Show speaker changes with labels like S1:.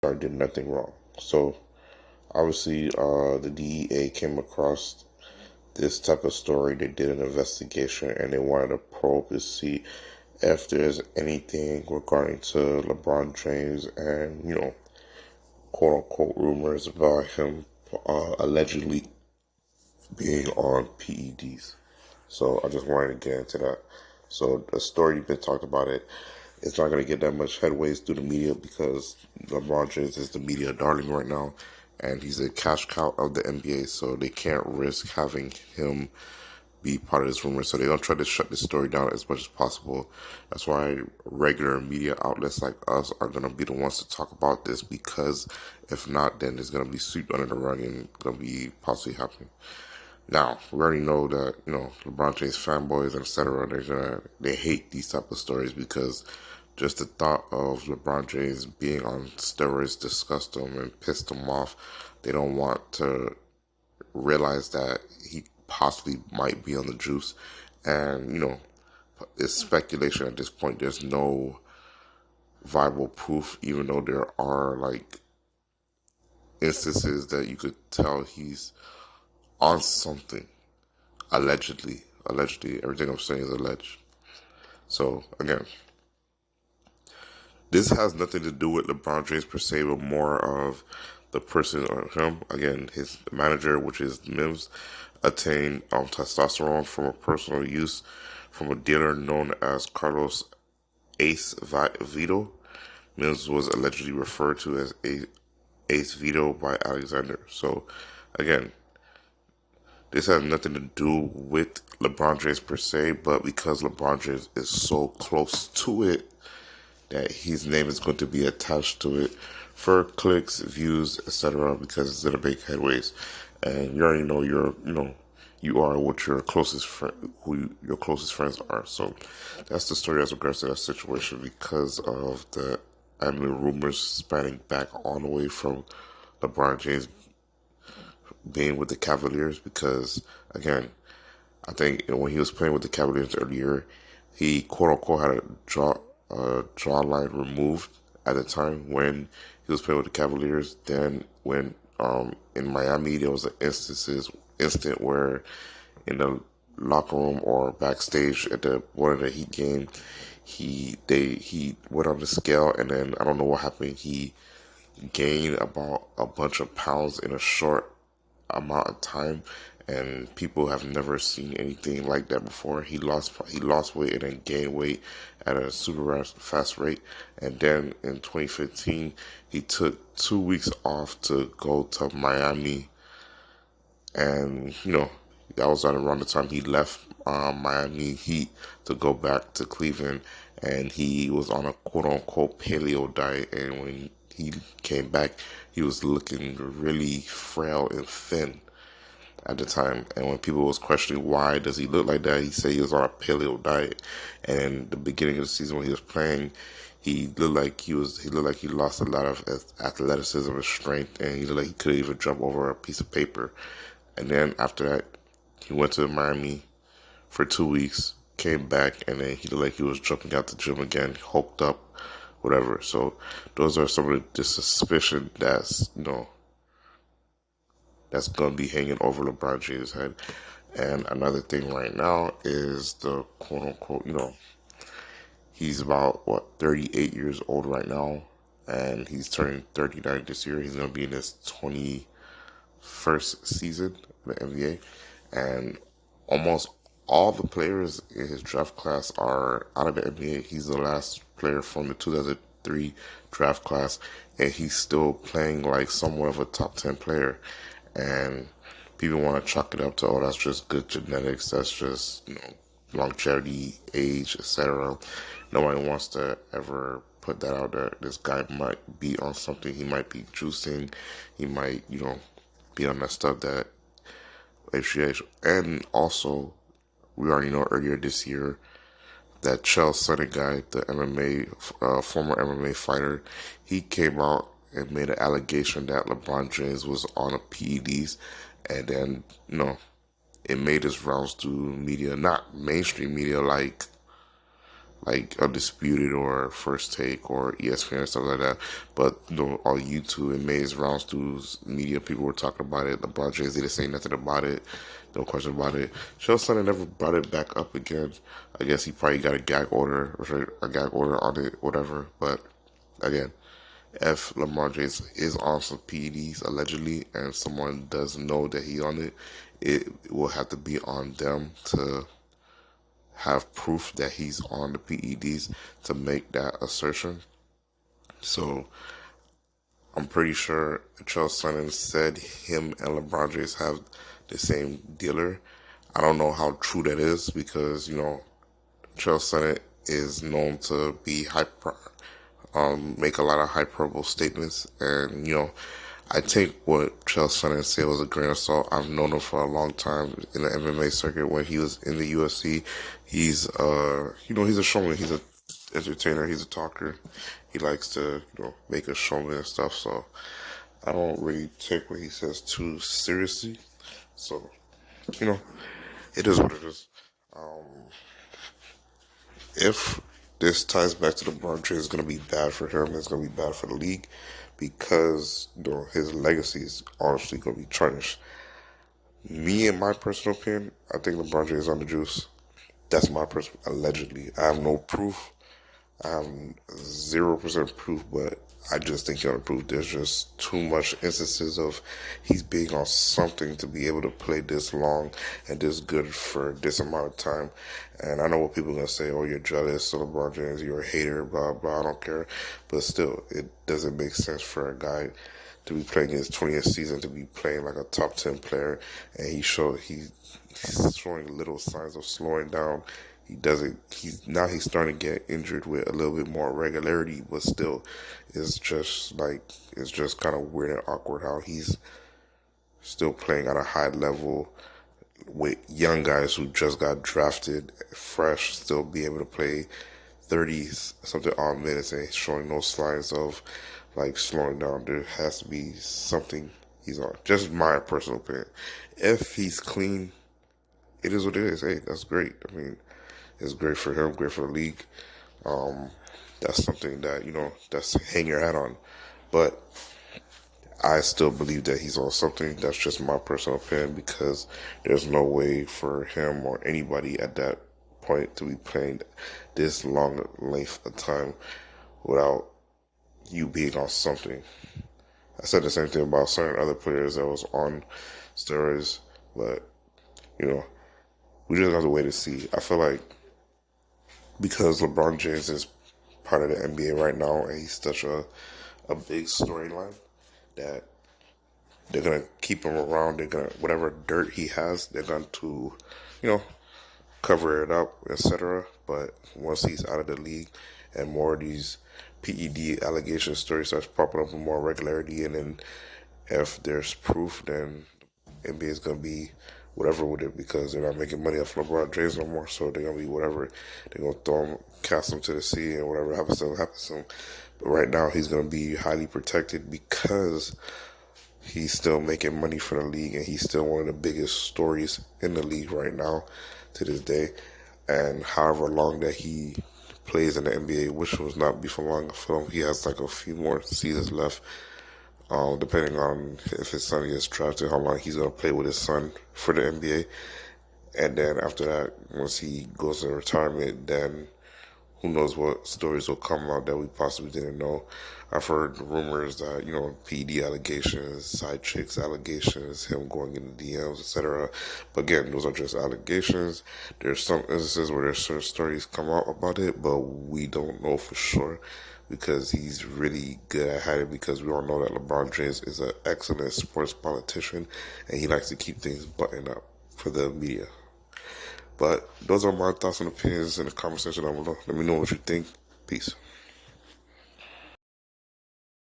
S1: or did nothing wrong. So obviously, the DEA came across this type of story. They did an investigation and they wanted to probe to see if there's anything regarding to LeBron James and, quote unquote rumors about him allegedly being on PEDs. So I just wanted to get into that. So the story you've been talking about it's not going to get that much headways through the media because LeBron James is the media darling right now, and he's a cash cow of the NBA. So they can't risk having him be part of this rumor. So they're going to try to shut this story down as much as possible. That's why regular media outlets like us are going to be the ones to talk about this, because if not, then it's going to be swept under the rug and going to be possibly happening. Now, we already know that, LeBron James fanboys and etc. They hate these type of stories because just the thought of LeBron James being on steroids disgusts them and pissed them off. They don't want to realize that he possibly might be on the juice. And, it's speculation at this point. There's no viable proof, even though there are, instances that you could tell he's on something. Allegedly. Everything I'm saying is alleged. So, again, this has nothing to do with LeBron James per se, but more of the person or him. Again, his manager, which is Mims, obtained testosterone from a personal use from a dealer known as Carlos Ace Vito. Mims was allegedly referred to as Ace Vito by Alexander. So, again, this has nothing to do with LeBron James per se, but because LeBron James is so close to it, that his name is going to be attached to it for clicks, views, etc. because it's going to make headways. And you already know you are what your closest friend, who your closest friends are. So that's the story as regards to that situation, because of the rumors spanning back all the way from LeBron James being with the Cavaliers. Because again, I think when he was playing with the Cavaliers earlier, he quote unquote had a jawline removed at the time when he was playing with the Cavaliers. Then when in Miami there was an instant where in the locker room or backstage at one of the Heat game, he went on the scale, and then I don't know what happened. He gained about a bunch of pounds in a short amount of time, and people have never seen anything like that before. He lost weight and then gained weight at a super fast rate. And then in 2015, he took 2 weeks off to go to Miami, and that was around the time he left Miami Heat to go back to Cleveland, and he was on a quote unquote paleo diet. And when he came back, he was looking really frail and thin at the time. And when people was questioning why does he look like that, he said he was on a paleo diet. And in the beginning of the season when he was playing, he looked like he lost a lot of athleticism and strength, and he looked like he couldn't even jump over a piece of paper. And then after that, he went to Miami for 2 weeks, came back, and then he looked like he was jumping out the gym again, hulked up, whatever. So those are some of the suspicion that's that's going to be hanging over LeBron James' head. And another thing right now is the quote unquote, he's about 38 years old right now, and he's turning 39 this year. He's going to be in his 21st season of the NBA, and almost all the players in his draft class are out of the NBA. He's the last player from the 2003 draft class, and he's still playing like somewhat of a top 10 player. And people want to chalk it up to, oh, that's just good genetics, that's just, longevity, age, etc. Nobody wants to ever put that out there. This guy might be on something. He might be juicing. He might, be on that stuff that HGH. And also, we already know earlier this year that Chael Sonnen guy, the former MMA fighter, he came out and made an allegation that LeBron James was on a PEDs, and then, it made its rounds to media, not mainstream media like like Undisputed or First Take or ESPN and stuff like that. But on YouTube and Maze rounds through media, people were talking about it. LeBron James didn't say nothing about it. No question about it. Chael Sonnen never brought it back up again. I guess he probably got a gag order or a gag order on it, whatever. But again, if LeBron James is on some PEDs allegedly, and someone does know that he's on it, it will have to be on them to have proof that he's on the PEDs to make that assertion. So I'm pretty sure Charles Sonnen said him and LeBron James have the same dealer. I don't know how true that is because, Charles Sonnen is known to be make a lot of hyperbole statements, and I take what Charles Sonnen said was a grain of salt. I've known him for a long time in the MMA circuit. When he was in the UFC, he's he's a showman. He's a entertainer. He's a talker. He likes to make a showman and stuff. So I don't really take what he says too seriously. So it is what it is. If this ties back to LeBron James, it's going to be bad for him. It's going to be bad for the league because his legacy is honestly going to be tarnished. Me, in my personal opinion, I think LeBron James is on the juice. That's my personal, allegedly. I have no proof. I have 0% proof, but I just think he's on the proof. There's just too much instances of he's being on something to be able to play this long and this good for this amount of time. And I know what people are going to say, oh, you're jealous of LeBron James, you're a hater, blah, blah, I don't care. But still, it doesn't make sense for a guy to be playing his 20th season, to be playing like a top 10 player, and he's showing little signs of slowing down. He's starting to get injured with a little bit more regularity, but still, it's just kind of weird and awkward how he's still playing at a high level with young guys who just got drafted fresh, still be able to play 30 something odd minutes and showing no signs of slowing down. There has to be something he's on. Just my personal opinion. If he's clean, it is what it is. Hey, that's great. I mean, it's great for him, great for the league. That's something that, that's hang your hat on. But I still believe that he's on something. That's just my personal opinion because there's no way for him or anybody at that point to be playing this long length of time without you being on something. I said the same thing about certain other players that was on steroids, but, we just have to wait to see. I feel like because LeBron James is part of the NBA right now and he's such a big storyline that they're going to keep him around. They're going to, whatever dirt he has, they're going to, cover it up, etc. But once he's out of the league and more of these PED allegation stories starts popping up with more regularity, and then if there's proof, then NBA is going to be whatever with it because they're not making money off LeBron James no more. So they're going to be whatever. They're going to throw him, cast him to the sea, and whatever happens to him, happens to him. But right now, he's going to be highly protected because he's still making money for the league, and he's still one of the biggest stories in the league right now to this day. And however long that he plays in the NBA, which was not be for long, I feel he has a few more seasons left. Depending on if his son gets drafted, how long he's going to play with his son for the NBA. And then after that, once he goes to retirement, then who knows what stories will come out that we possibly didn't know. I've heard rumors that, PD allegations, side chicks allegations, him going into DMs, etc. But again, those are just allegations. There's some instances where there's certain stories come out about it, but we don't know for sure because he's really good at hiding, because we all know that LeBron James is an excellent sports politician and he likes to keep things buttoned up for the media. But those are my thoughts and opinions in the comment section down below. Let me know what you think. Peace.